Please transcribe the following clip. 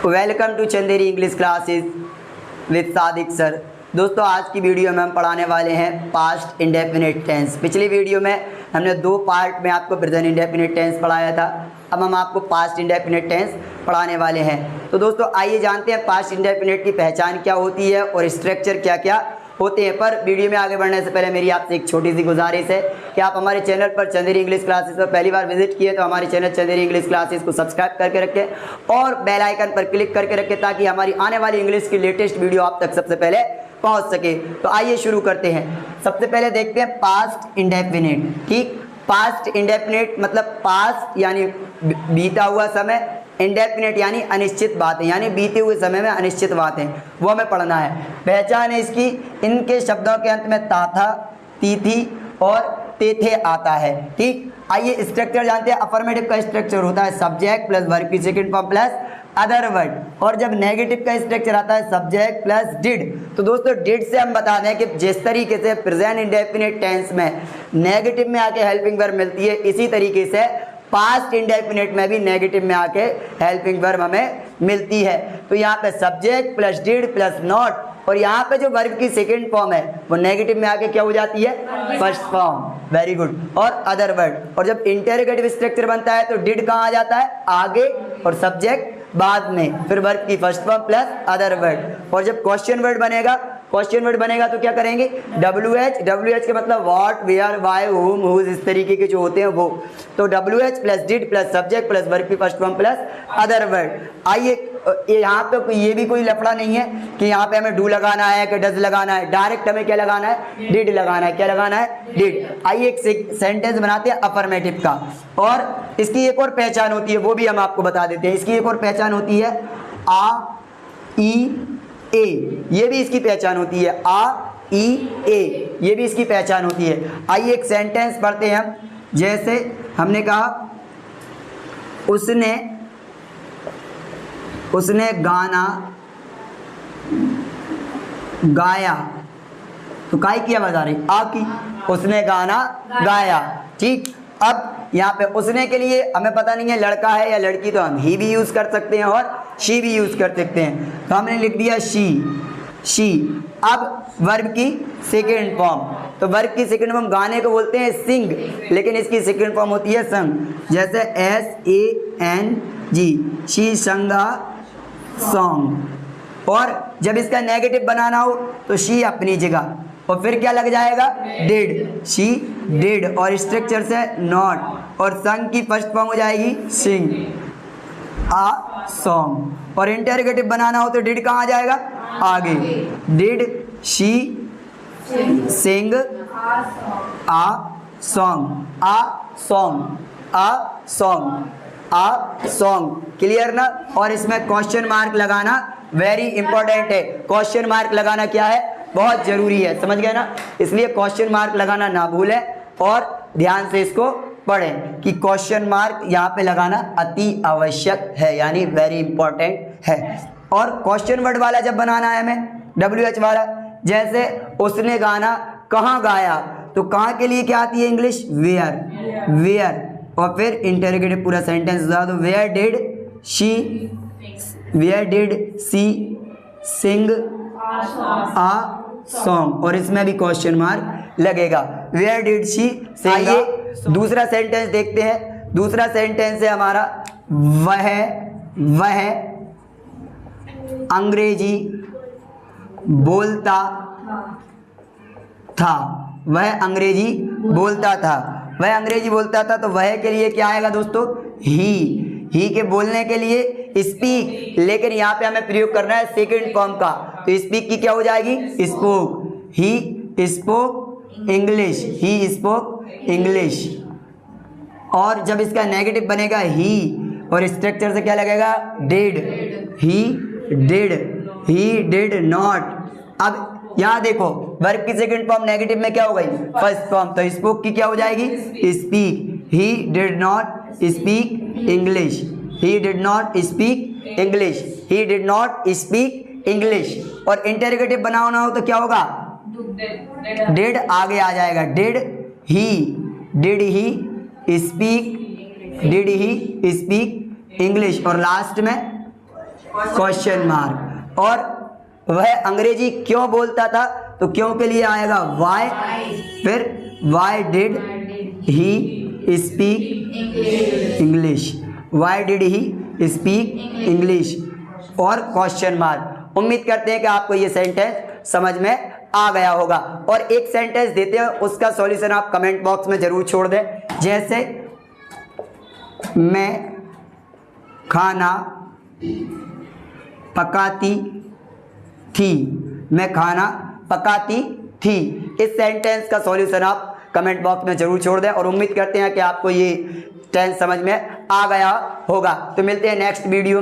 Welcome to Chanderi English classes with Sadiq sir. दोस्तों आज की वीडियो में हम पढ़ाने वाले हैं पास्ट इंडेफिनिट टेंस। पिछली वीडियो में हमने दो पार्ट में आपको प्रेजेंट इंडेफिनिट टेंस पढ़ाया था, अब हम आपको पास्ट इंडेफिनिट टेंस पढ़ाने वाले हैं। तो दोस्तों आइए जानते हैं पास्ट इंडेफिनिट की पहचान क्या होती है और स्ट्रक्चर क्या क्या होते हैं। पर वीडियो में आगे बढ़ने से पहले मेरी आपसे एक छोटी सी गुजारिश है कि आप हमारे चैनल पर चंदेरी इंग्लिश क्लासेस पर पहली बार विजिट किए तो हमारे चैनल चंदेरी इंग्लिश क्लासेस को सब्सक्राइब करके रखें और बेल आइकन पर क्लिक करके रखें ताकि हमारी आने वाली इंग्लिश की लेटेस्ट वीडियो आप तक सबसे पहले पहुंच सके। तो आइए शुरू करते हैं। सबसे पहले देखते हैं पास्ट इंडेफिनिट। ठीक, पास्ट इंडेफिनिट मतलब पास्ट यानी बीता हुआ समय, इंडेफिनिट यानी अनिश्चित बातें, यानी बीते हुए समय में अनिश्चित बातें, वो हमें पढ़ना है। पहचान है इसकी, इनके शब्दों के अंत में ता था, ती थी और ते थे आता है। ठीक, आइए स्ट्रक्चर जानते हैं। अफर्मेटिव का स्ट्रक्चर होता है सब्जेक्ट प्लस वर्ब की second form plus other word, और जब नेगेटिव का स्ट्रक्चर आता है सब्जेक्ट प्लस डिड। तो दोस्तों डिड से हम बता दें कि जिस तरीके से प्रेजेंट इंडेफिनिट टेंस में नेगेटिव में आके हेल्पिंग वर्ब मिलती है, इसी तरीके से पास्ट इंडेफिनिट में भी नेगेटिव में आके हेल्पिंग वर्ब हमें मिलती है। तो यहाँ पे subject plus did plus not, और यहाँ पे जो वर्ब की सेकंड फॉर्म है वो नेगेटिव में आके क्या हो जाती है, फर्स्ट फॉर्म। Very good. और अदर वर्ड, और जब इंटेरोगेटिव स्ट्रक्चर बनता है तो डिड कहाँ आ जाता है, आगे, और सब्जेक्ट बाद में, फिर वर्ब की first form plus other word. और जब क्वेश्चन वर्ड बनेगा तो क्या करेंगे, WH के मतलब what, where, why, whom, whose, इस तरीके के जो होते हैं वो। तो WH plus did plus subject plus verb की first form plus other word. आइए यहाँ पे ये भी कोई लफड़ा नहीं है कि यहाँ पे हमें डू लगाना है कि डज लगाना है, डायरेक्ट हमें क्या लगाना है, डिड लगाना है। क्या लगाना है, डिड। आइए एक सेंटेंस बनाते हैं अफर्मेटिव का, और इसकी एक और पहचान होती है, वो भी हम आपको बता देते हैं। इसकी एक और पहचान होती है आ ई ए, ये भी इसकी पहचान होती है। आ ई ए, ये भी इसकी पहचान होती है। आइए एक सेंटेंस पढ़ते हैं हम। जैसे हमने कहा उसने गाना गाया, तो काय की आवाज आ रही, आ की, उसने गाना गाया। ठीक, अब यहाँ पे उसने के लिए हमें पता नहीं है लड़का है या लड़की, तो हम ही भी यूज कर सकते हैं और शी भी यूज कर सकते हैं। तो हमने लिख दिया शी। अब वर्ब की सेकेंड फॉर्म, तो वर्ब की सेकेंड फॉर्म गाने को बोलते हैं सिंग, लेकिन इसकी सेकेंड फॉर्म होती है संग। जैसे SANG, शी संगा सॉन्ग। और जब इसका नेगेटिव बनाना हो तो शी अपनी जगह, और फिर क्या लग जाएगा, डिड, शी डिड, और स्ट्रक्चर से नॉट, और संग की फर्स्ट फॉर्म हो जाएगी सिंग, आ सॉन्ग। और इंटरोगेटिव बनाना हो तो डिड कहाँ आ जाएगा, आगे, did she Singh a song, uh song, uh song, uh song. Clear ना। और इसमें क्वेश्चन मार्क लगाना वेरी इंपॉर्टेंट है। क्वेश्चन मार्क लगाना क्या है, बहुत जरूरी है, समझ गए ना। इसलिए क्वेश्चन मार्क लगाना ना भूलें और ध्यान से इसको पढ़ें कि क्वेश्चन मार्क यहाँ पे लगाना अति आवश्यक है, यानी वेरी इंपॉर्टेंट है। और क्वेश्चन वर्ड वाला जब बनाना है हमें, WH वाला, जैसे उसने गाना कहाँ गाया, तो कहाँ के लिए क्या आती है इंग्लिश, वेयर, और फिर इंटरोगेटिव पूरा सेंटेंस बता दो। Where did she sing a song, और इसमें भी क्वेश्चन मार्क लगेगा, वेयर डिड शी सिंग। आइए दूसरा सेंटेंस देखते हैं। दूसरा सेंटेंस है हमारा वह अंग्रेजी बोलता था। वह अंग्रेजी बोलता था, वह अंग्रेजी बोलता था, तो वह के लिए क्या आएगा दोस्तों, ही के बोलने के लिए स्पीक, लेकिन यहाँ पे हमें प्रयोग करना है सेकंड फॉर्म का, तो स्पीक की क्या हो जाएगी, spoke. He spoke English, he spoke English. और जब इसका नेगेटिव बनेगा ही, और स्ट्रक्चर से क्या लगेगा, डिड, ही डिड नॉट। अब यहाँ देखो वर्ब की सेकंड फॉर्म नेगेटिव में क्या हो गई, फर्स्ट फॉर्म, तो स्पोक की क्या हो जाएगी, speak. He did not speak English, he did not speak English, he did not speak English. और इंटरोगेटिव बनाना हो तो क्या होगा, डिड आगे आ जाएगा, डिड ही स्पीक इंग्लिश, और लास्ट में क्वेश्चन मार्क। और वह अंग्रेजी क्यों बोलता था, तो क्यों के लिए आएगा वाई, फिर why did he speak English, why did he speak English और क्वेश्चन मार्क। उम्मीद करते हैं कि आपको ये सेंटेंस समझ में आ गया होगा। और एक सेंटेंस देते हैं, उसका सॉल्यूशन आप कमेंट बॉक्स में जरूर छोड़ दें। जैसे मैं खाना पकाती थी, मैं खाना पकाती थी। इस सेंटेंस का सॉल्यूशन आप कमेंट बॉक्स में जरूर छोड़ दें और उम्मीद करते हैं कि आपको ये टेंस समझ में आ गया होगा। तो मिलते हैं नेक्स्ट वीडियो में।